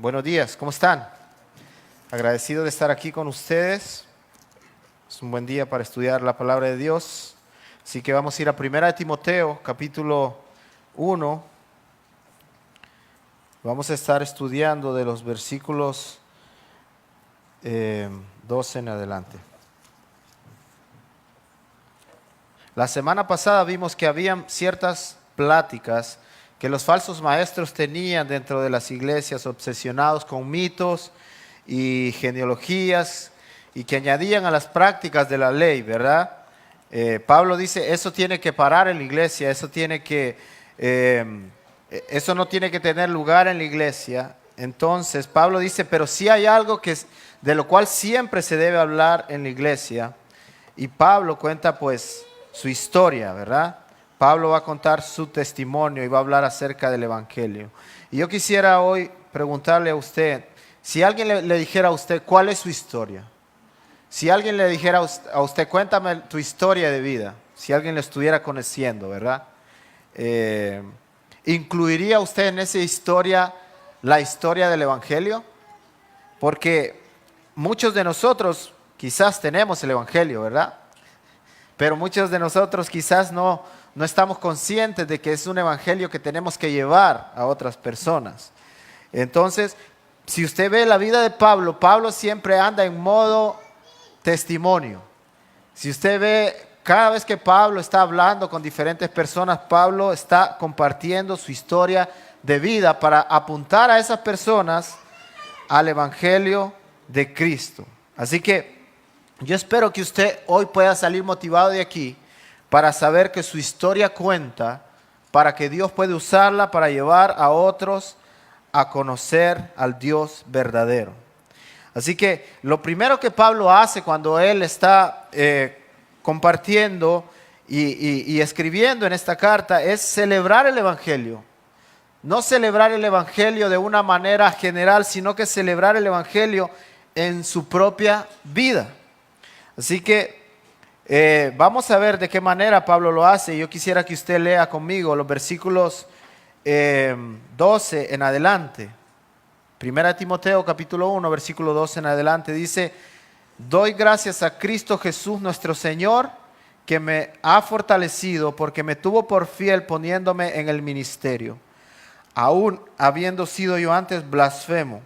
Buenos días, ¿cómo están? Agradecido de estar aquí con ustedes. Es un buen día para estudiar la palabra de Dios. Así que vamos a ir a 1 Timoteo, capítulo 1. Vamos a estar estudiando de los versículos 12 en adelante. La semana pasada vimos que habían ciertas pláticas que los falsos maestros tenían dentro de las iglesias, obsesionados con mitos y genealogías, y que añadían a las prácticas de la ley, ¿verdad? Pablo dice, eso tiene que parar en la iglesia, eso no tiene que tener lugar en la iglesia. Entonces, Pablo dice, pero sí hay algo de lo cual siempre se debe hablar en la iglesia, y Pablo cuenta pues su historia, ¿verdad? Pablo va a contar su testimonio y va a hablar acerca del Evangelio. Y yo quisiera hoy preguntarle a usted, si alguien le dijera a usted cuál es su historia, si alguien le dijera a usted, cuéntame tu historia de vida, si alguien le estuviera conociendo, ¿verdad? ¿Incluiría usted en esa historia la historia del Evangelio? Porque muchos de nosotros quizás tenemos el Evangelio, ¿verdad? Pero muchos de nosotros quizás no estamos conscientes de que es un evangelio que tenemos que llevar a otras personas. Entonces, si usted ve la vida de Pablo, Pablo siempre anda en modo testimonio. Si usted ve, cada vez que Pablo está hablando con diferentes personas, Pablo está compartiendo su historia de vida para apuntar a esas personas al evangelio de Cristo. Así que yo espero que usted hoy pueda salir motivado de aquí para saber que su historia cuenta, para que Dios puede usarla para llevar a otros a conocer al Dios verdadero. Así que lo primero que Pablo hace cuando él está compartiendo y escribiendo en esta carta es celebrar el Evangelio. No celebrar el Evangelio de una manera general, sino que celebrar el Evangelio en su propia vida. Así que vamos a ver de qué manera Pablo lo hace. Yo quisiera que usted lea conmigo los versículos 12 en adelante. 1 Timoteo capítulo 1, versículo 12 en adelante dice: doy gracias a Cristo Jesús nuestro Señor, que me ha fortalecido porque me tuvo por fiel poniéndome en el ministerio, aún habiendo sido yo antes blasfemo,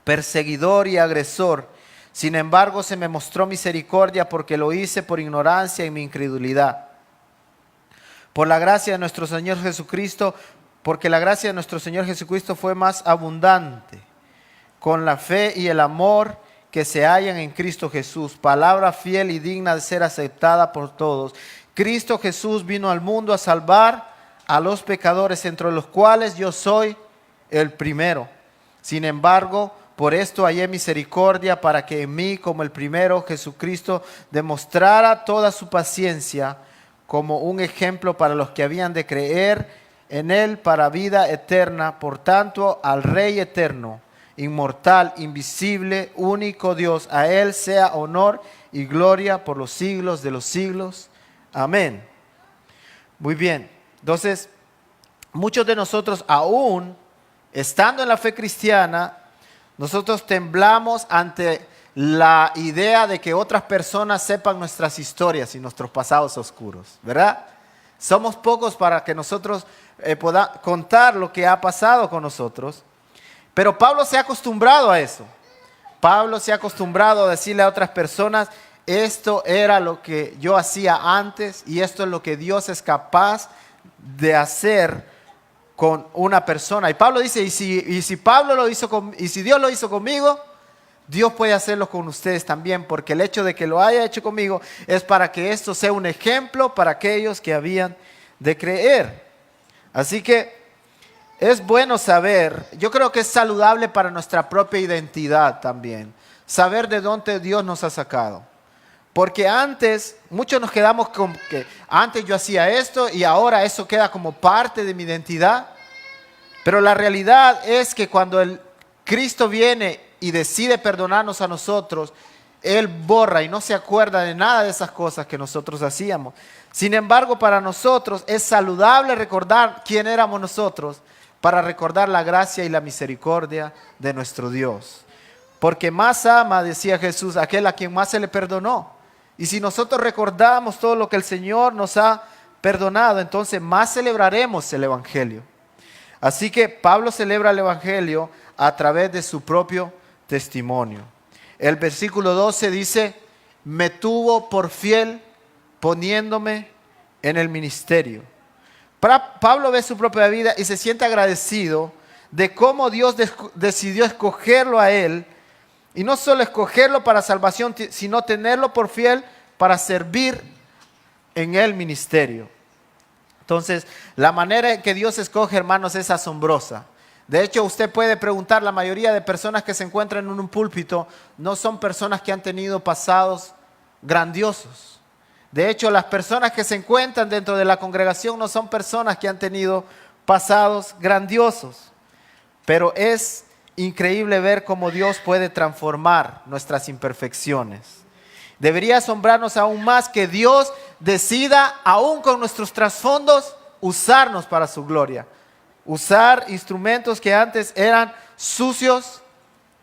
perseguidor y agresor. Sin embargo, se me mostró misericordia porque lo hice por ignorancia y mi incredulidad. Por la gracia de nuestro Señor Jesucristo, porque la gracia de nuestro Señor Jesucristo fue más abundante, con la fe y el amor que se hallan en Cristo Jesús, palabra fiel y digna de ser aceptada por todos. Cristo Jesús vino al mundo a salvar a los pecadores, entre los cuales yo soy el primero. Sin embargo, por esto hallé misericordia para que en mí, como el primero, Jesucristo demostrara toda su paciencia como un ejemplo para los que habían de creer en él para vida eterna. Por tanto, al Rey eterno, inmortal, invisible, único Dios, a él sea honor y gloria por los siglos de los siglos. Amén. Muy bien. Entonces, muchos de nosotros, aún estando en la fe cristiana, nosotros temblamos ante la idea de que otras personas sepan nuestras historias y nuestros pasados oscuros, ¿verdad? Somos pocos para que nosotros podamos contar lo que ha pasado con nosotros, pero Pablo se ha acostumbrado a eso. Pablo se ha acostumbrado a decirle a otras personas, esto era lo que yo hacía antes y esto es lo que Dios es capaz de hacer con una persona. Y Pablo dice, y si Dios lo hizo conmigo, Dios puede hacerlo con ustedes también, porque el hecho de que lo haya hecho conmigo es para que esto sea un ejemplo para aquellos que habían de creer. Así que es bueno saber, yo creo que es saludable para nuestra propia identidad también, saber de dónde Dios nos ha sacado. Porque antes, muchos nos quedamos con que antes yo hacía esto y ahora eso queda como parte de mi identidad. Pero la realidad es que cuando el Cristo viene y decide perdonarnos a nosotros, Él borra y no se acuerda de nada de esas cosas que nosotros hacíamos. Sin embargo, para nosotros es saludable recordar quién éramos nosotros, para recordar la gracia y la misericordia de nuestro Dios. Porque más ama, decía Jesús, aquel a quien más se le perdonó. Y si nosotros recordamos todo lo que el Señor nos ha perdonado, entonces más celebraremos el Evangelio. Así que Pablo celebra el Evangelio a través de su propio testimonio. El versículo 12 dice, me tuvo por fiel poniéndome en el ministerio. Pablo ve su propia vida y se siente agradecido de cómo Dios decidió escogerlo a él, y no solo escogerlo para salvación, sino tenerlo por fiel para servir en el ministerio. Entonces, la manera en que Dios escoge, hermanos, es asombrosa. De hecho, usted puede preguntar, la mayoría de personas que se encuentran en un púlpito no son personas que han tenido pasados grandiosos. De hecho, las personas que se encuentran dentro de la congregación no son personas que han tenido pasados grandiosos. Pero es increíble ver cómo Dios puede transformar nuestras imperfecciones. Debería asombrarnos aún más que Dios decida, aún con nuestros trasfondos, usarnos para su gloria. Usar instrumentos que antes eran sucios,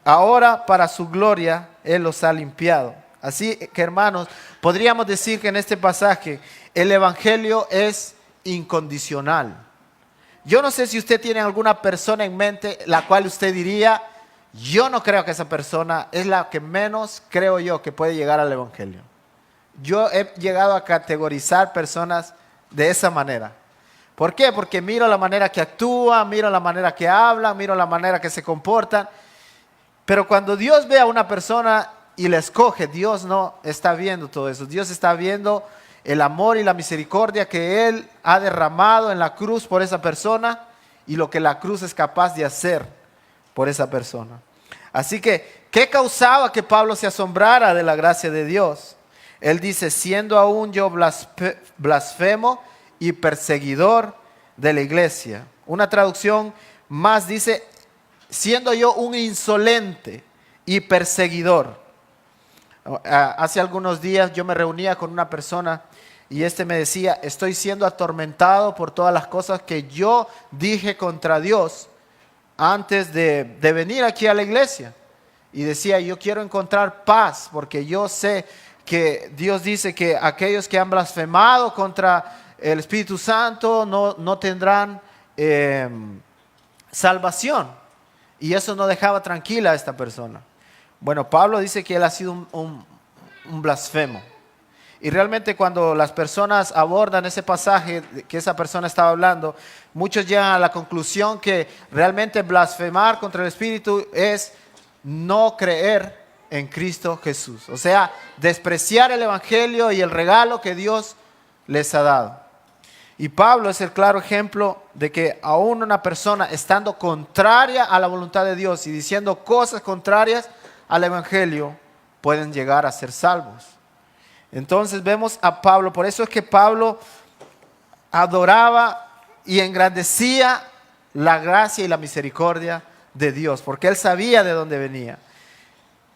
ahora para su gloria Él los ha limpiado. Así que, hermanos, podríamos decir que en este pasaje el Evangelio es incondicional. Yo no sé si usted tiene alguna persona en mente la cual usted diría, yo no creo que esa persona es la que menos creo yo que puede llegar al Evangelio. Yo he llegado a categorizar personas de esa manera. ¿Por qué? Porque miro la manera que actúan, miro la manera que hablan, miro la manera que se comportan. Pero cuando Dios ve a una persona y la escoge, Dios no está viendo todo eso. Dios está viendo el amor y la misericordia que Él ha derramado en la cruz por esa persona y lo que la cruz es capaz de hacer por esa persona. Así que, ¿qué causaba que Pablo se asombrara de la gracia de Dios? Él dice, siendo aún yo blasfemo y perseguidor de la iglesia. Una traducción más dice, siendo yo un insolente y perseguidor. Hace algunos días yo me reunía con una persona y me decía, estoy siendo atormentado por todas las cosas que yo dije contra Dios antes de venir aquí a la iglesia. Y decía, yo quiero encontrar paz porque yo sé que Dios dice que aquellos que han blasfemado contra el Espíritu Santo no tendrán salvación. Y eso no dejaba tranquila a esta persona. Bueno, Pablo dice que él ha sido un blasfemo. Y realmente cuando las personas abordan ese pasaje que esa persona estaba hablando, muchos llegan a la conclusión que realmente blasfemar contra el Espíritu es no creer en Cristo Jesús. O sea, despreciar el Evangelio y el regalo que Dios les ha dado. Y Pablo es el claro ejemplo de que aún una persona estando contraria a la voluntad de Dios y diciendo cosas contrarias al Evangelio, pueden llegar a ser salvos. Entonces vemos a Pablo, por eso es que Pablo adoraba y engrandecía la gracia y la misericordia de Dios, porque él sabía de dónde venía.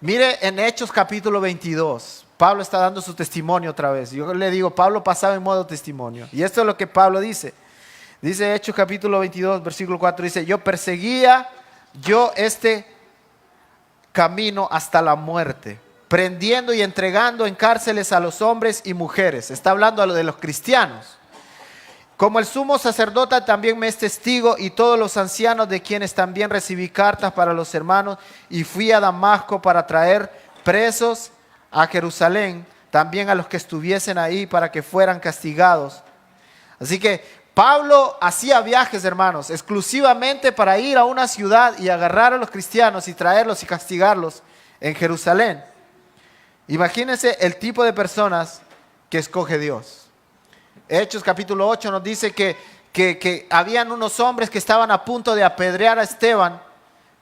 Mire en Hechos capítulo 22, Pablo está dando su testimonio otra vez. Yo le digo, Pablo pasaba en modo testimonio. Y esto es lo que Pablo dice. Dice Hechos capítulo 22, versículo 4, dice, yo perseguía este camino hasta la muerte, prendiendo y entregando en cárceles a los hombres y mujeres. Está hablando de los cristianos. Como el sumo sacerdote también me es testigo y todos los ancianos de quienes también recibí cartas para los hermanos y fui a Damasco para traer presos a Jerusalén, también a los que estuviesen ahí para que fueran castigados. Así que Pablo hacía viajes, hermanos, exclusivamente para ir a una ciudad y agarrar a los cristianos y traerlos y castigarlos en Jerusalén. Imagínense el tipo de personas que escoge Dios. Hechos capítulo 8 nos dice que habían unos hombres que estaban a punto de apedrear a Esteban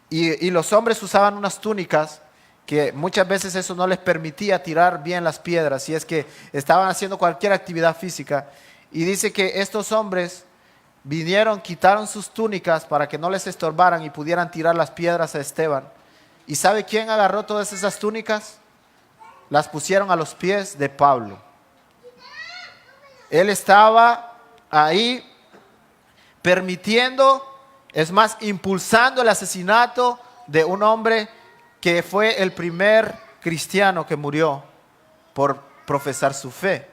y los hombres usaban unas túnicas que muchas veces eso no les permitía tirar bien las piedras, y es que estaban haciendo cualquier actividad física. Y dice que estos hombres vinieron, quitaron sus túnicas para que no les estorbaran y pudieran tirar las piedras a Esteban. ¿Y sabe quién agarró todas esas túnicas? Las pusieron a los pies de Pablo. Él estaba ahí permitiendo Es más, impulsando el asesinato de un hombre que fue el primer cristiano que murió por profesar su fe.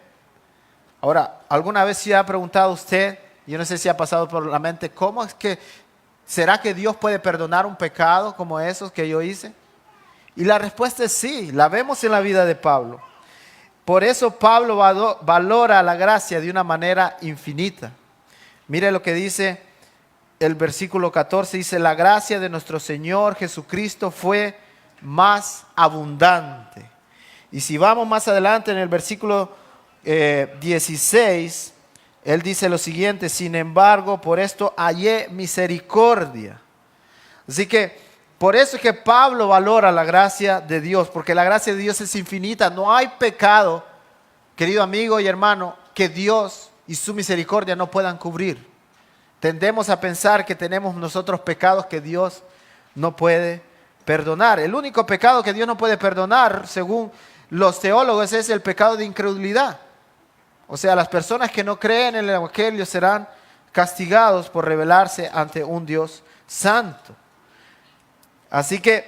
Ahora, ¿alguna vez se ha preguntado usted, yo no sé si ha pasado por la mente, cómo es que, será que Dios puede perdonar un pecado como esos que yo hice? Y la respuesta es sí, la vemos en la vida de Pablo. Por eso Pablo valora la gracia de una manera infinita. Mire lo que dice el versículo 14, dice, la gracia de nuestro Señor Jesucristo fue más abundante. Y si vamos más adelante en el versículo 16, él dice lo siguiente, sin embargo, por esto hallé misericordia. Así que por eso es que Pablo valora la gracia de Dios, porque la gracia de Dios es infinita. No hay pecado, querido amigo y hermano, que Dios y su misericordia no puedan cubrir. Tendemos a pensar que tenemos nosotros pecados que Dios no puede perdonar. El único pecado que Dios no puede perdonar, según los teólogos, es el pecado de incredulidad. O sea, las personas que no creen en el Evangelio serán castigados por rebelarse ante un Dios santo. Así que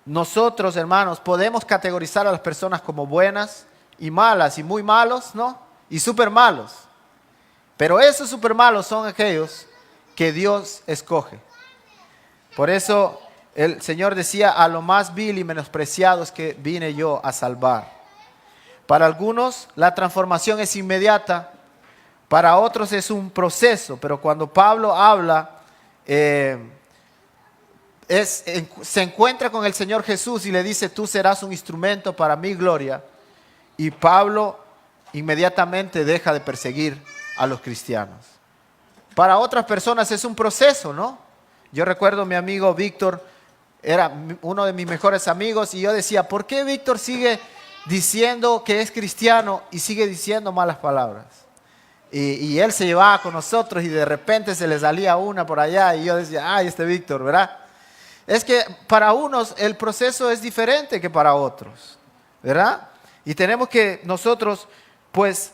nosotros, hermanos, podemos categorizar a las personas como buenas y malas, y muy malos, ¿no? Y súper malos. Pero esos súper malos son aquellos que Dios escoge. Por eso el Señor decía, a lo más vil y menospreciado es que vine yo a salvar. Para algunos la transformación es inmediata, para otros es un proceso, pero cuando Pablo habla, se encuentra con el Señor Jesús y le dice, tú serás un instrumento para mi gloria. Y Pablo inmediatamente deja de perseguir a los cristianos. Para otras personas es un proceso, ¿no? Yo recuerdo a mi amigo Víctor, era uno de mis mejores amigos, y yo decía, ¿por qué Víctor sigue diciendo que es cristiano y sigue diciendo malas palabras? Y él se llevaba con nosotros y de repente se le salía una por allá y yo decía, ay, este Víctor, ¿verdad? Es que para unos el proceso es diferente que para otros, ¿verdad? Y tenemos que nosotros, pues,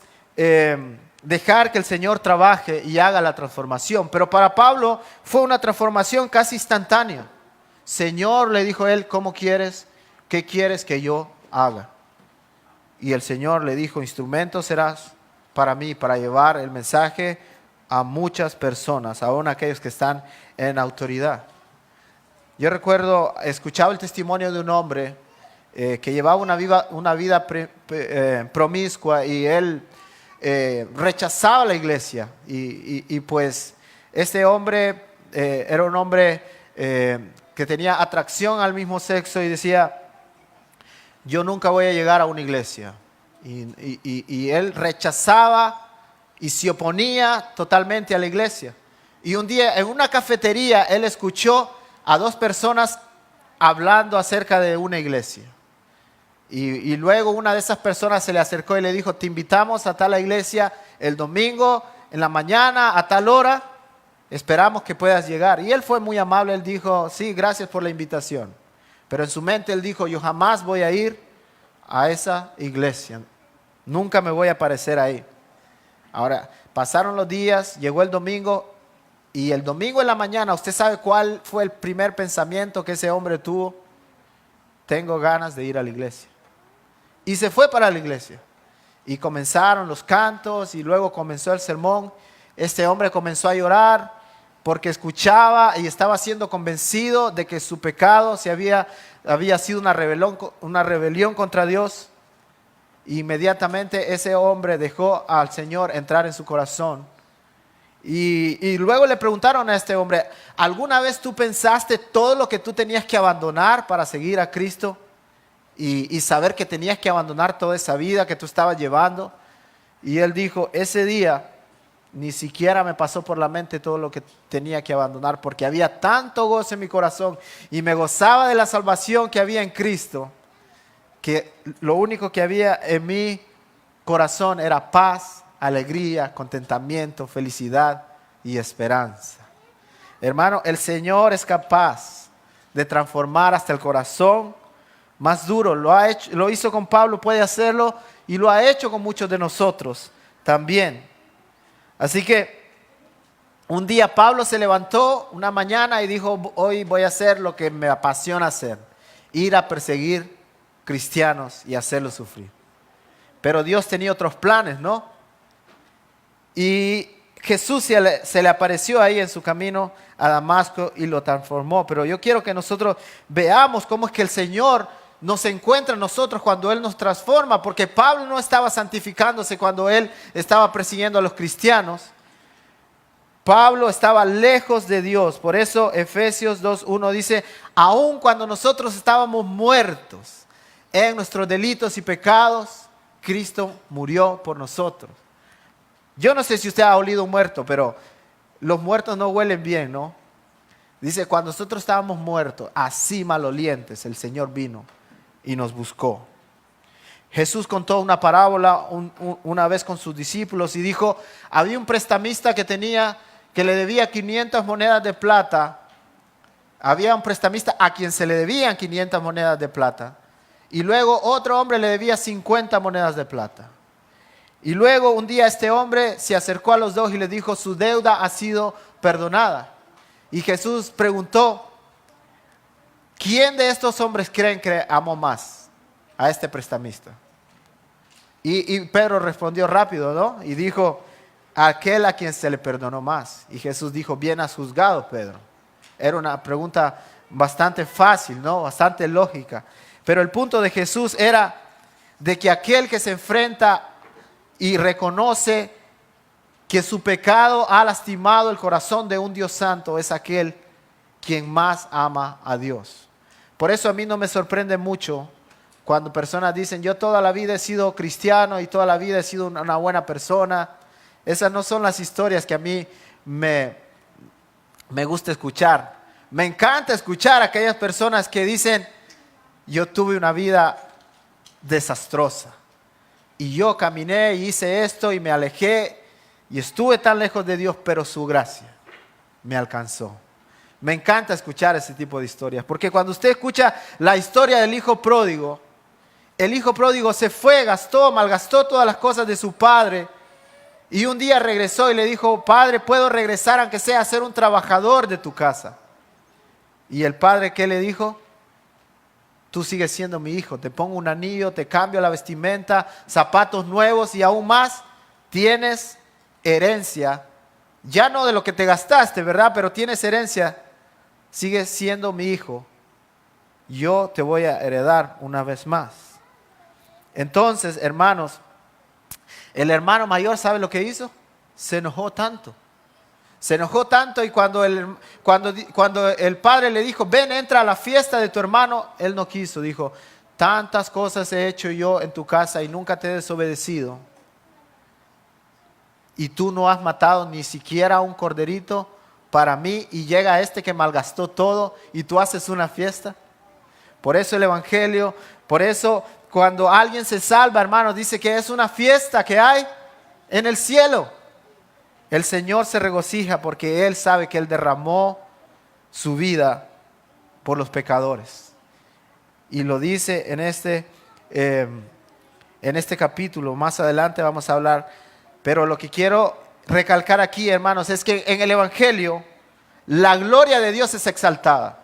dejar que el Señor trabaje y haga la transformación. Pero para Pablo fue una transformación casi instantánea. Señor, le dijo él, ¿cómo quieres? ¿Qué quieres que yo haga? Y el Señor le dijo, instrumento serás para mí, para llevar el mensaje a muchas personas, aún aquellos que están en autoridad. Yo recuerdo, escuchaba el testimonio de un hombre que llevaba una vida promiscua, y él rechazaba la iglesia. Y pues este hombre era un hombre que tenía atracción al mismo sexo y decía, yo nunca voy a llegar a una iglesia. Y él rechazaba y se oponía totalmente a la iglesia. Y un día en una cafetería él escuchó a dos personas hablando acerca de una iglesia. Y luego una de esas personas se le acercó y le dijo, te invitamos a tal iglesia el domingo en la mañana a tal hora, esperamos que puedas llegar. Y él fue muy amable, él dijo, sí, gracias por la invitación. Pero en su mente él dijo, yo jamás voy a ir a esa iglesia, nunca me voy a aparecer ahí. Ahora, pasaron los días, llegó el domingo, y el domingo en la mañana, ¿usted sabe cuál fue el primer pensamiento que ese hombre tuvo? Tengo ganas de ir a la iglesia. Y se fue para la iglesia. Y comenzaron los cantos y luego comenzó el sermón. Este hombre comenzó a llorar porque escuchaba y estaba siendo convencido de que su pecado había sido una rebelión contra Dios. Y inmediatamente ese hombre dejó al Señor entrar en su corazón. Y luego le preguntaron a este hombre, ¿alguna vez tú pensaste todo lo que tú tenías que abandonar para seguir a Cristo? Y saber que tenías que abandonar toda esa vida que tú estabas llevando. Y él dijo, ese día ni siquiera me pasó por la mente todo lo que tenía que abandonar, porque había tanto gozo en mi corazón y me gozaba de la salvación que había en Cristo, que lo único que había en mi corazón era paz, alegría, contentamiento, felicidad y esperanza. Hermano, el Señor es capaz de transformar hasta el corazón más duro. Lo hizo con Pablo, puede hacerlo, y lo ha hecho con muchos de nosotros también. Así que Un día Pablo se levantó una mañana y dijo, hoy voy a hacer lo que me apasiona hacer, ir a perseguir cristianos y hacerlos sufrir. Pero Dios tenía otros planes, ¿no? Y Jesús se le apareció ahí en su camino a Damasco y lo transformó. Pero yo quiero que nosotros veamos cómo es que el Señor nos encuentra a nosotros cuando Él nos transforma, porque Pablo no estaba santificándose cuando él estaba persiguiendo a los cristianos. Pablo estaba lejos de Dios. Por eso Efesios 2:1 dice, aun cuando nosotros estábamos muertos en nuestros delitos y pecados, Cristo murió por nosotros. Yo no sé si usted ha olido un muerto, pero los muertos no huelen bien, ¿no? Dice, cuando nosotros estábamos muertos, así malolientes, el Señor vino y nos buscó. Jesús contó una parábola una vez con sus discípulos y dijo, había un prestamista que le debía 500 monedas de plata. Había un prestamista a quien se le debían 500 monedas de plata. Y luego otro hombre le debía 50 monedas de plata. Y luego un día este hombre se acercó a los dos y les dijo, su deuda ha sido perdonada. Y Jesús preguntó, ¿quién de estos hombres creen que amó más a este prestamista? Y Pedro respondió rápido, ¿no? Y dijo, aquel a quien se le perdonó más. Y Jesús dijo, bien has juzgado, Pedro. Era una pregunta bastante fácil, ¿no? Bastante lógica. Pero el punto de Jesús era de que aquel que se enfrenta y reconoce que su pecado ha lastimado el corazón de un Dios santo es aquel quien más ama a Dios. Por eso a mí no me sorprende mucho cuando personas dicen, yo toda la vida he sido cristiano y toda la vida he sido una buena persona. Esas no son las historias que a mí me gusta escuchar. Me encanta escuchar a aquellas personas que dicen, yo tuve una vida desastrosa. Y yo caminé y hice esto y me alejé y estuve tan lejos de Dios, pero su gracia me alcanzó. Me encanta escuchar ese tipo de historias, porque cuando usted escucha la historia del hijo pródigo, el hijo pródigo se fue, malgastó todas las cosas de su padre y un día regresó y le dijo, padre, puedo regresar aunque sea a ser un trabajador de tu casa. Y el padre, ¿qué le dijo? Tú sigues siendo mi hijo, te pongo un anillo, te cambio la vestimenta, zapatos nuevos y aún más tienes herencia. Ya no de lo que te gastaste, ¿verdad? Pero tienes herencia, sigues siendo mi hijo. Yo te voy a heredar una vez más. Entonces, hermanos, el hermano mayor, ¿sabe lo que hizo? Se enojó tanto. Se enojó tanto y cuando el padre le dijo, ven, entra a la fiesta de tu hermano, él no quiso. Dijo, tantas cosas he hecho yo en tu casa y nunca te he desobedecido. Y tú no has matado ni siquiera un corderito para mí y llega este que malgastó todo y tú haces una fiesta. Por eso el evangelio, por eso cuando alguien se salva, hermanos, dice que es una fiesta que hay en el cielo. El Señor se regocija porque Él sabe que Él derramó su vida por los pecadores. Y lo dice en este capítulo. Más adelante vamos a hablar. Pero lo que quiero recalcar aquí, hermanos, es que en el Evangelio la gloria de Dios es exaltada.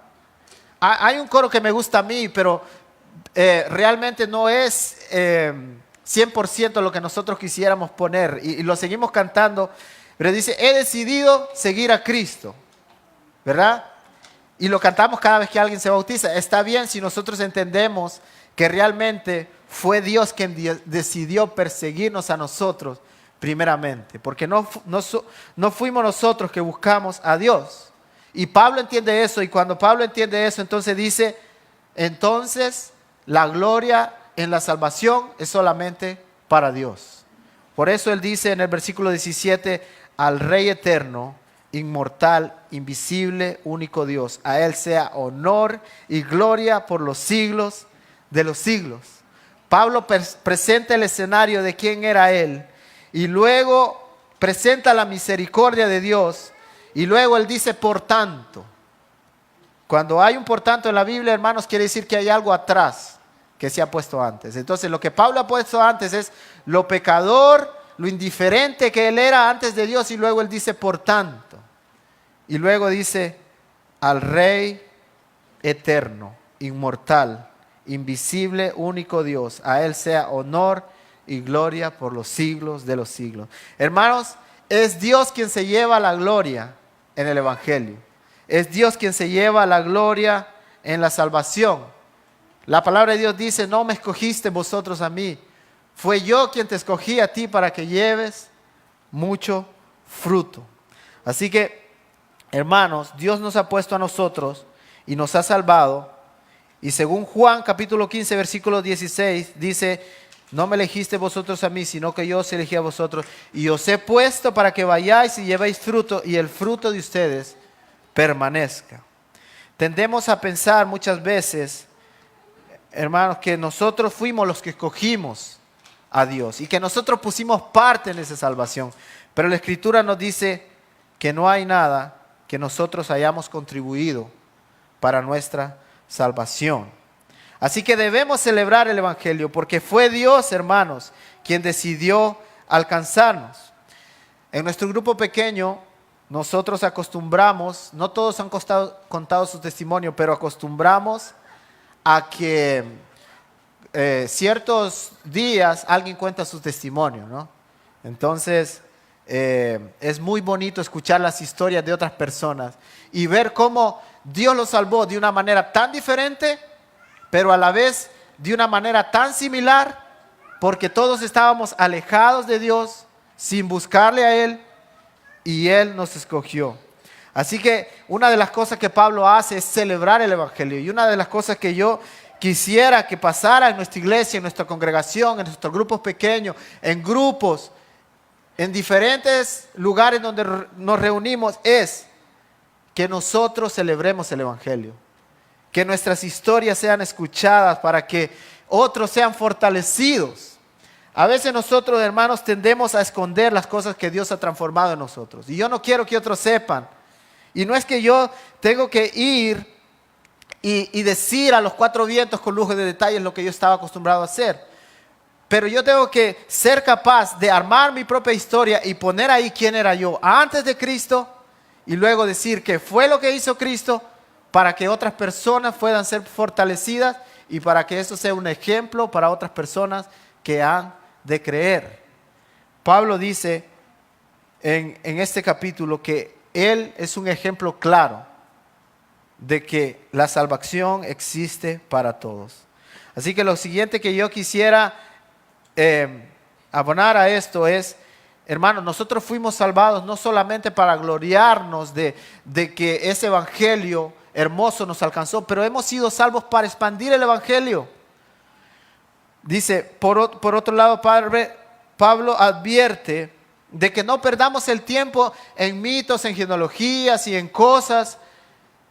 Hay un coro que me gusta a mí, pero realmente no es 100% lo que nosotros quisiéramos poner. Y lo seguimos cantando. Pero dice, he decidido seguir a Cristo, ¿verdad? Y lo cantamos cada vez que alguien se bautiza. Está bien si nosotros entendemos que realmente fue Dios quien decidió perseguirnos a nosotros primeramente. Porque no fuimos nosotros que buscamos a Dios. Y Pablo entiende eso. Y cuando Pablo entiende eso, entonces dice, entonces la gloria en la salvación es solamente para Dios. Por eso él dice en el versículo 17, al Rey eterno, inmortal, invisible, único Dios. A Él sea honor y gloria por los siglos de los siglos. Pablo presenta el escenario de quién era Él. Y luego presenta la misericordia de Dios. Y luego Él dice, por tanto. Cuando hay un por tanto en la Biblia, hermanos, quiere decir que hay algo atrás que se ha puesto antes. Entonces, lo que Pablo ha puesto antes es lo pecador, lo indiferente que él era antes de Dios, y luego él dice por tanto. Y luego dice, al Rey eterno, inmortal, invisible, único Dios. A Él sea honor y gloria por los siglos de los siglos. Hermanos, es Dios quien se lleva la gloria en el Evangelio. Es Dios quien se lleva la gloria en la salvación. La palabra de Dios dice, no me escogiste vosotros a mí. Fue yo quien te escogí a ti para que lleves mucho fruto. Así que, hermanos, Dios nos ha puesto a nosotros y nos ha salvado. Y según Juan capítulo 15, versículo 16, dice, no me elegiste vosotros a mí, sino que yo os elegí a vosotros. Y os he puesto para que vayáis y llevéis fruto, y el fruto de ustedes permanezca. Tendemos a pensar muchas veces, hermanos, que nosotros fuimos los que escogimos a Dios y que nosotros pusimos parte en esa salvación. Pero la Escritura nos dice que no hay nada que nosotros hayamos contribuido para nuestra salvación. Así que debemos celebrar el Evangelio porque fue Dios, hermanos, quien decidió alcanzarnos. En nuestro grupo pequeño, nosotros acostumbramos, no todos han contado su testimonio, pero acostumbramos a que ciertos días alguien cuenta su testimonio, ¿no? Entonces, es muy bonito escuchar las historias de otras personas y ver cómo Dios los salvó de una manera tan diferente, pero a la vez de una manera tan similar, porque todos estábamos alejados de Dios, sin buscarle a Él, y Él nos escogió. Así que una de las cosas que Pablo hace es celebrar el Evangelio, y una de las cosas que yo quisiera que pasara en nuestra iglesia, en nuestra congregación, en nuestros grupos pequeños, en grupos, en diferentes lugares donde nos reunimos, es que nosotros celebremos el Evangelio. Que nuestras historias sean escuchadas para que otros sean fortalecidos. A veces nosotros, hermanos, tendemos a esconder las cosas que Dios ha transformado en nosotros. Y yo no quiero que otros sepan. Y no es que yo tengo que ir y decir a los cuatro vientos con lujo de detalles lo que yo estaba acostumbrado a hacer. Pero yo tengo que ser capaz de armar mi propia historia y poner ahí quién era yo antes de Cristo y luego decir que fue lo que hizo Cristo para que otras personas puedan ser fortalecidas y para que eso sea un ejemplo para otras personas que han de creer. Pablo dice en este capítulo que él es un ejemplo claro de que la salvación existe para todos. Así que lo siguiente que yo quisiera abonar a esto es, hermanos, nosotros fuimos salvados no solamente para gloriarnos de que ese evangelio hermoso nos alcanzó, pero hemos sido salvos para expandir el evangelio. Dice, por otro lado, Pablo advierte de que no perdamos el tiempo en mitos, en genealogías y en cosas,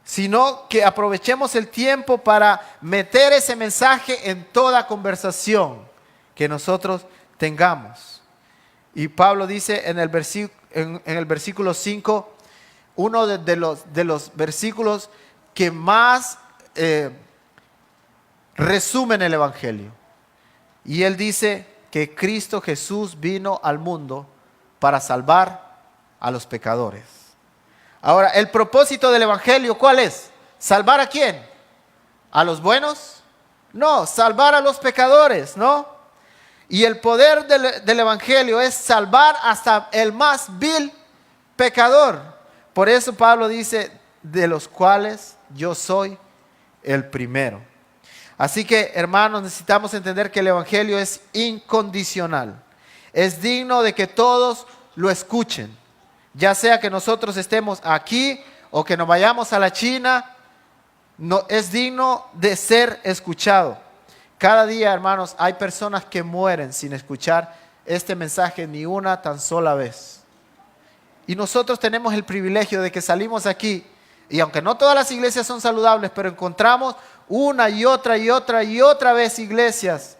sino que aprovechemos el tiempo para meter ese mensaje en toda conversación que nosotros tengamos. Y Pablo dice en el versículo 5, uno de los versículos que más resumen el evangelio. Y él dice que Cristo Jesús vino al mundo para salvar a los pecadores. Ahora, el propósito del evangelio, ¿cuál es? ¿Salvar a quién? ¿A los buenos? No, salvar a los pecadores, ¿no? Y el poder del evangelio es salvar hasta el más vil pecador. Por eso Pablo dice, de los cuales yo soy el primero. Así que, hermanos, necesitamos entender que el evangelio es incondicional. Es digno de que todos lo escuchen. Ya sea que nosotros estemos aquí o que nos vayamos a la China, no, es digno de ser escuchado. Cada día, hermanos, hay personas que mueren sin escuchar este mensaje ni una tan sola vez. Y nosotros tenemos el privilegio de que salimos aquí, y aunque no todas las iglesias son saludables, pero encontramos una y otra y otra y otra vez iglesias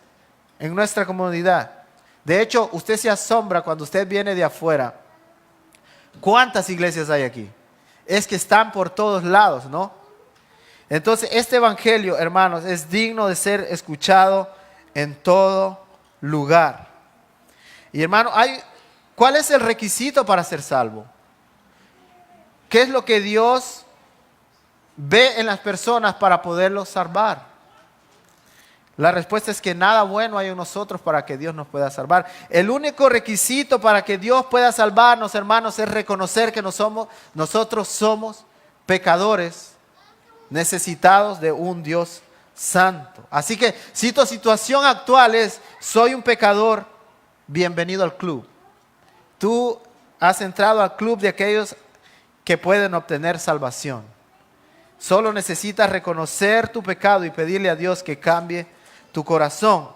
en nuestra comunidad. De hecho, usted se asombra cuando usted viene de afuera. ¿Cuántas iglesias hay aquí? Es que están por todos lados, ¿no? Entonces, este evangelio, hermanos, es digno de ser escuchado en todo lugar. Y hermano, ¿cuál es el requisito para ser salvo? ¿Qué es lo que Dios ve en las personas para poderlos salvar? La respuesta es que nada bueno hay en nosotros para que Dios nos pueda salvar. El único requisito para que Dios pueda salvarnos, hermanos, es reconocer que nosotros somos pecadores necesitados de un Dios santo. Así que si tu situación actual es, soy un pecador, bienvenido al club. Tú has entrado al club de aquellos que pueden obtener salvación. Solo necesitas reconocer tu pecado y pedirle a Dios que cambie tu corazón.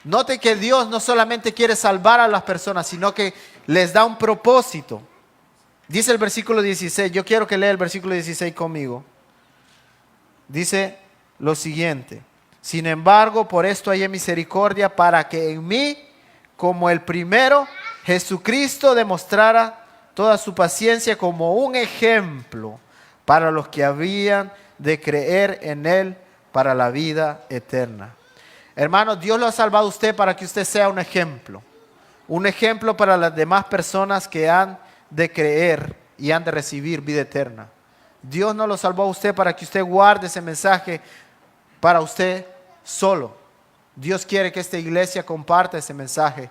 Note que Dios no solamente quiere salvar a las personas, sino que les da un propósito. Dice el versículo 16, yo quiero que lea el versículo 16 conmigo. Dice lo siguiente: sin embargo, por esto hay misericordia, para que en mí, como el primero, Jesucristo demostrara toda su paciencia como un ejemplo para los que habían de creer en Él para la vida eterna. Hermanos, Dios lo ha salvado a usted para que usted sea un ejemplo para las demás personas que han de creer y han de recibir vida eterna. Dios no lo salvó a usted para que usted guarde ese mensaje para usted solo. Dios quiere que esta iglesia comparta ese mensaje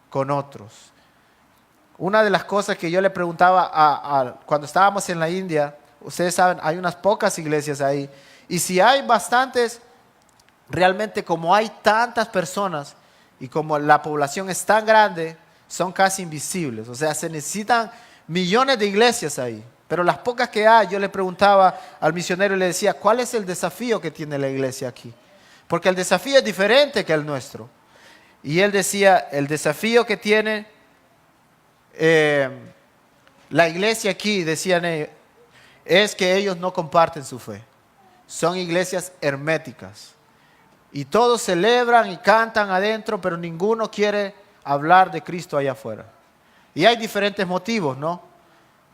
con otros. Una de las cosas que yo le preguntaba cuando estábamos en la India, ustedes saben, hay unas pocas iglesias ahí. Y si hay bastantes, realmente como hay tantas personas y como la población es tan grande, son casi invisibles. O sea, se necesitan millones de iglesias ahí. Pero las pocas que hay, yo le preguntaba al misionero y le decía, ¿cuál es el desafío que tiene la iglesia aquí? Porque el desafío es diferente que el nuestro. Y él decía, el desafío que tiene la iglesia aquí, decían ellos, es que ellos no comparten su fe. Son iglesias herméticas. Y todos celebran y cantan adentro, pero ninguno quiere hablar de Cristo allá afuera. Y hay diferentes motivos, ¿no?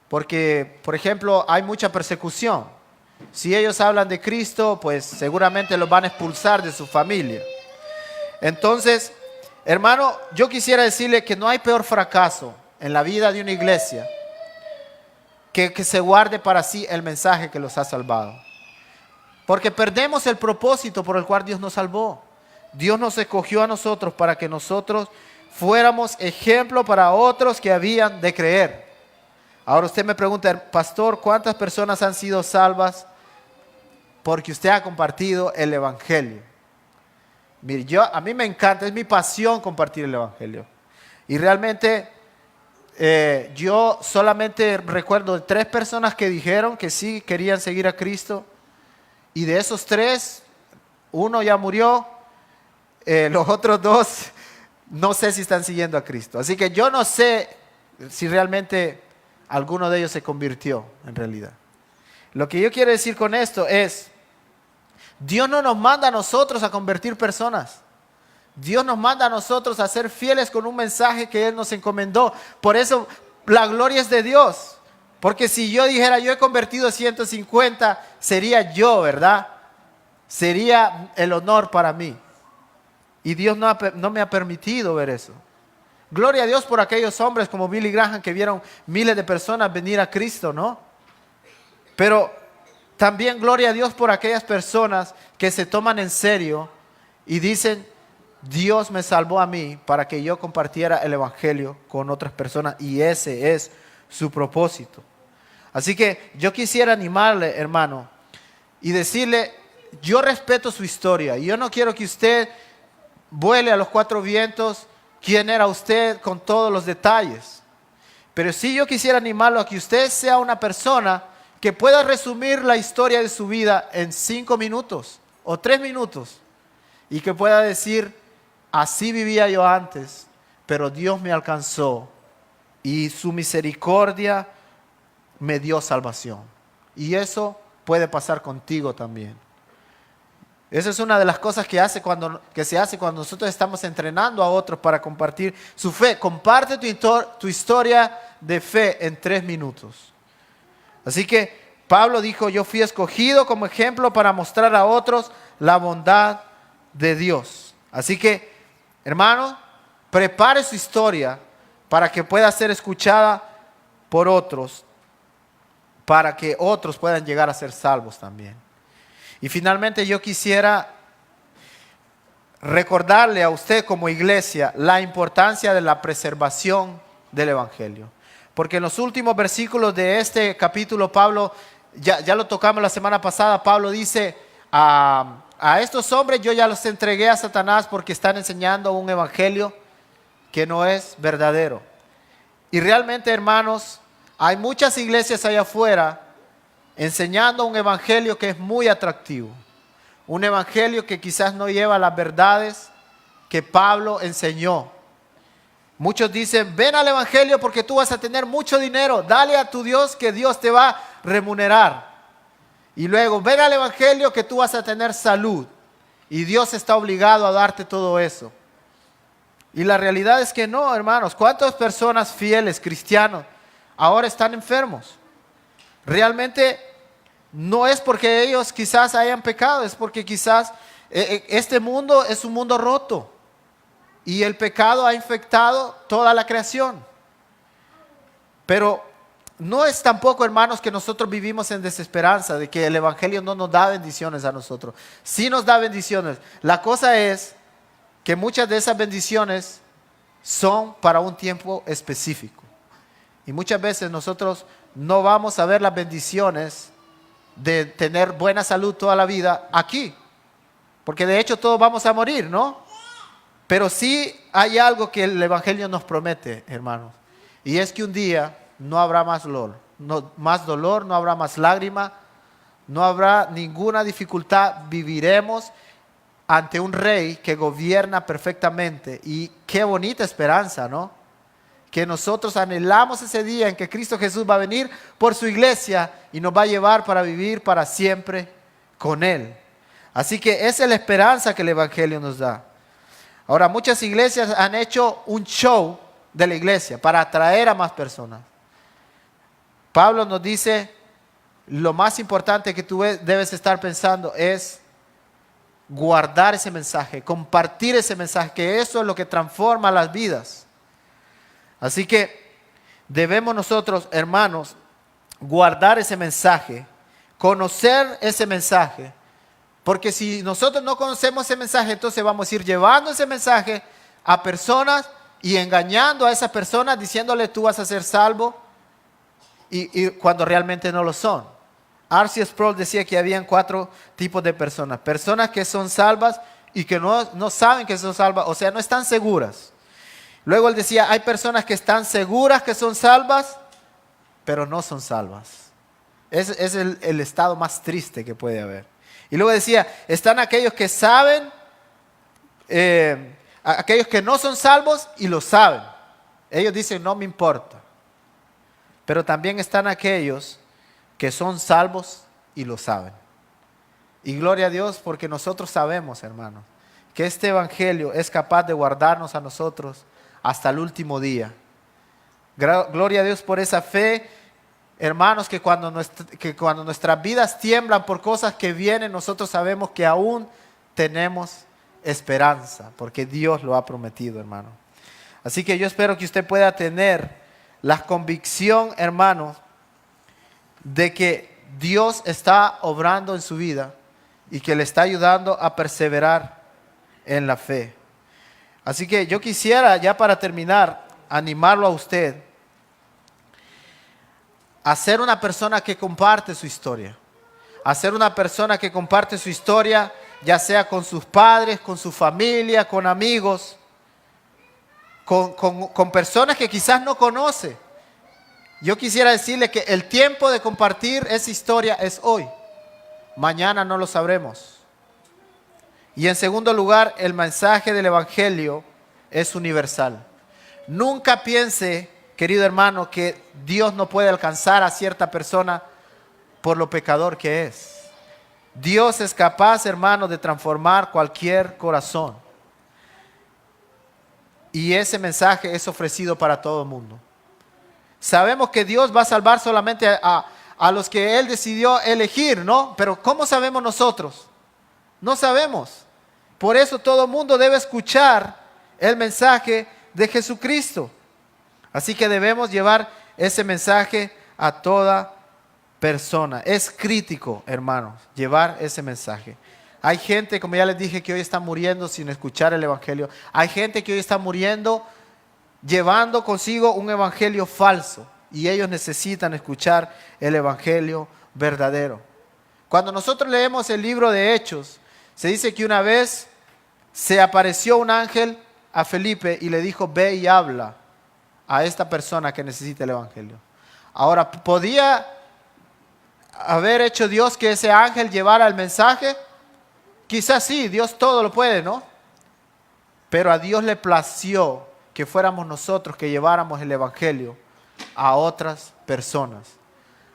Porque, por ejemplo, hay mucha persecución. Si ellos hablan de Cristo, pues seguramente los van a expulsar de su familia. Entonces, hermano, yo quisiera decirle que no hay peor fracaso en la vida de una iglesia que se guarde para sí el mensaje que los ha salvado. Porque perdemos el propósito por el cual Dios nos salvó. Dios nos escogió a nosotros para que nosotros fuéramos ejemplo para otros que habían de creer. Ahora usted me pregunta, pastor, ¿cuántas personas han sido salvas porque usted ha compartido el evangelio? Mire, a mí me encanta, es mi pasión compartir el evangelio. Y realmente yo solamente recuerdo de 3 personas que dijeron que sí querían seguir a Cristo. Y de esos 3, uno ya murió, los otros 2 no sé si están siguiendo a Cristo. Así que yo no sé si realmente alguno de ellos se convirtió en realidad. Lo que yo quiero decir con esto es, Dios no nos manda a nosotros a convertir personas. Dios nos manda a nosotros a ser fieles con un mensaje que Él nos encomendó. Por eso la gloria es de Dios. Porque si yo dijera, yo he convertido 150, sería yo, ¿verdad? Sería el honor para mí. Y Dios no me ha permitido ver eso. Gloria a Dios por aquellos hombres como Billy Graham que vieron miles de personas venir a Cristo, ¿no? Pero también gloria a Dios por aquellas personas que se toman en serio y dicen, Dios me salvó a mí para que yo compartiera el evangelio con otras personas, y ese es su propósito. Así que yo quisiera animarle, hermano, y decirle, yo respeto su historia y yo no quiero que usted vuele a los 4 vientos quién era usted con todos los detalles. Pero sí yo quisiera animarlo a que usted sea una persona que pueda resumir la historia de su vida en 5 minutos o 3 minutos y que pueda decir, así vivía yo antes, pero Dios me alcanzó y su misericordia me dio salvación. Y eso puede pasar contigo también. Esa es una de las cosas que se hace cuando nosotros estamos entrenando a otros para compartir su fe. Comparte tu historia de fe en 3 minutos. Así que Pablo dijo, yo fui escogido como ejemplo para mostrar a otros la bondad de Dios. Así que, hermano, prepare su historia para que pueda ser escuchada por otros. para que otros puedan llegar a ser salvos también. Y finalmente yo quisiera recordarle a usted como iglesia la importancia de la preservación del Evangelio. Porque en los últimos versículos de este capítulo, Pablo, ya lo tocamos la semana pasada, Pablo dice, a estos hombres yo ya los entregué a Satanás porque están enseñando un evangelio que no es verdadero. Y realmente, hermanos, hay muchas iglesias allá afuera enseñando un evangelio que es muy atractivo. Un evangelio que quizás no lleva las verdades que Pablo enseñó. Muchos dicen, ven al evangelio porque tú vas a tener mucho dinero. Dale a tu Dios que Dios te va a remunerar. Y luego, ven al evangelio que tú vas a tener salud. Y Dios está obligado a darte todo eso. Y la realidad es que no, hermanos. ¿Cuántas personas fieles, cristianos, ahora están enfermos? Realmente no es porque ellos quizás hayan pecado, es porque quizás este mundo es un mundo roto. Y el pecado ha infectado toda la creación. Pero no es tampoco, hermanos, que nosotros vivimos en desesperanza de que el evangelio no nos da bendiciones a nosotros. Sí nos da bendiciones. La cosa es que muchas de esas bendiciones son para un tiempo específico. Y muchas veces nosotros no vamos a ver las bendiciones de tener buena salud toda la vida aquí. Porque de hecho todos vamos a morir, ¿no? Pero sí hay algo que el evangelio nos promete, hermanos. Y es que un día no habrá más dolor, no habrá más lágrima, no habrá ninguna dificultad. Viviremos ante un rey que gobierna perfectamente. Y qué bonita esperanza, ¿no? Que nosotros anhelamos ese día en que Cristo Jesús va a venir por su iglesia y nos va a llevar para vivir para siempre con Él. Así que esa es la esperanza que el evangelio nos da. Ahora, muchas iglesias han hecho un show de la iglesia para atraer a más personas. Pablo nos dice, lo más importante que tú debes estar pensando es guardar ese mensaje, compartir ese mensaje, que eso es lo que transforma las vidas. Así que debemos nosotros, hermanos, guardar ese mensaje, conocer ese mensaje. Porque si nosotros no conocemos ese mensaje, entonces vamos a ir llevando ese mensaje a personas y engañando a esas personas, diciéndole tú vas a ser salvo, y cuando realmente no lo son. R.C. Sproul decía que habían 4 tipos de personas. Personas que son salvas y que no saben que son salvas, o sea, no están seguras. Luego él decía, hay personas que están seguras que son salvas, pero no son salvas. Es el estado más triste que puede haber. Y luego decía, están aquellos que saben, aquellos que no son salvos y lo saben. Ellos dicen, no me importa. Pero también están aquellos que son salvos y lo saben. Y gloria a Dios porque nosotros sabemos, hermanos, que este evangelio es capaz de guardarnos a nosotros hasta el último día. Gloria a Dios por esa fe. Hermanos, que cuando nuestras vidas tiemblan por cosas que vienen, nosotros sabemos que aún tenemos esperanza, porque Dios lo ha prometido, hermano. Así que yo espero que usted pueda tener la convicción, hermanos, de que Dios está obrando en su vida y que le está ayudando a perseverar en la fe. Así que yo quisiera, ya para terminar, animarlo a usted a ser una persona que comparte su historia. A ser una persona que comparte su historia, ya sea con sus padres, con su familia, con amigos, con personas que quizás no conoce. Yo quisiera decirle que el tiempo de compartir esa historia es hoy. Mañana no lo sabremos. Y en segundo lugar, el mensaje del evangelio es universal. Nunca piense, querido hermano, que Dios no puede alcanzar a cierta persona por lo pecador que es. Dios es capaz, hermano, de transformar cualquier corazón. Y ese mensaje es ofrecido para todo el mundo. Sabemos que Dios va a salvar solamente a los que Él decidió elegir, ¿no? Pero ¿cómo sabemos nosotros? No sabemos. Por eso todo el mundo debe escuchar el mensaje de Jesucristo. Así que debemos llevar ese mensaje a toda persona. Es crítico, hermanos, llevar ese mensaje. Hay gente, como ya les dije, que hoy está muriendo sin escuchar el evangelio. Hay gente que hoy está muriendo llevando consigo un evangelio falso. Y ellos necesitan escuchar el evangelio verdadero. Cuando nosotros leemos el libro de Hechos, se dice que una vez se apareció un ángel a Felipe y le dijo: ve y habla a esta persona que necesita el evangelio. Ahora, ¿podía haber hecho Dios que ese ángel llevara el mensaje? Quizás sí, Dios todo lo puede, ¿no? Pero a Dios le plació que fuéramos nosotros que lleváramos el evangelio a otras personas.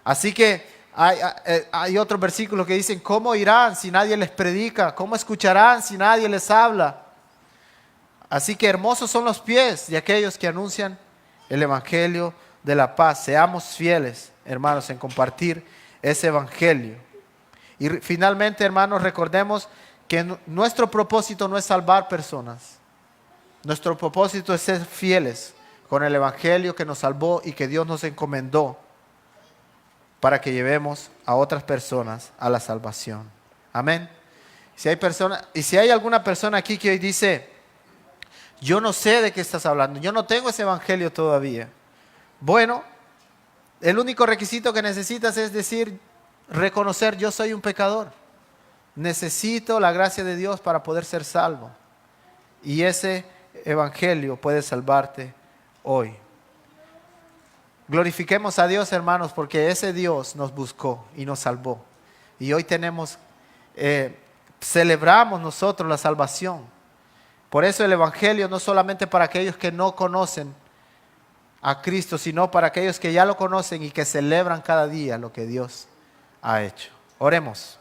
Así que hay otros versículos que dicen: ¿cómo irán si nadie les predica? ¿Cómo escucharán si nadie les habla? Así que hermosos son los pies de aquellos que anuncian el evangelio de la paz. Seamos fieles, hermanos, en compartir ese evangelio. Y finalmente, hermanos, recordemos que nuestro propósito no es salvar personas. Nuestro propósito es ser fieles con el evangelio que nos salvó y que Dios nos encomendó para que llevemos a otras personas a la salvación. Amén. Si hay alguna persona aquí que hoy dice: yo no sé de qué estás hablando, yo no tengo ese evangelio todavía. Bueno, el único requisito que necesitas es reconocer: yo soy un pecador. Necesito la gracia de Dios para poder ser salvo. Y ese evangelio puede salvarte hoy. Glorifiquemos a Dios, hermanos, porque ese Dios nos buscó y nos salvó. Y hoy celebramos nosotros la salvación. Por eso el evangelio no solamente para aquellos que no conocen a Cristo, sino para aquellos que ya lo conocen y que celebran cada día lo que Dios ha hecho. Oremos.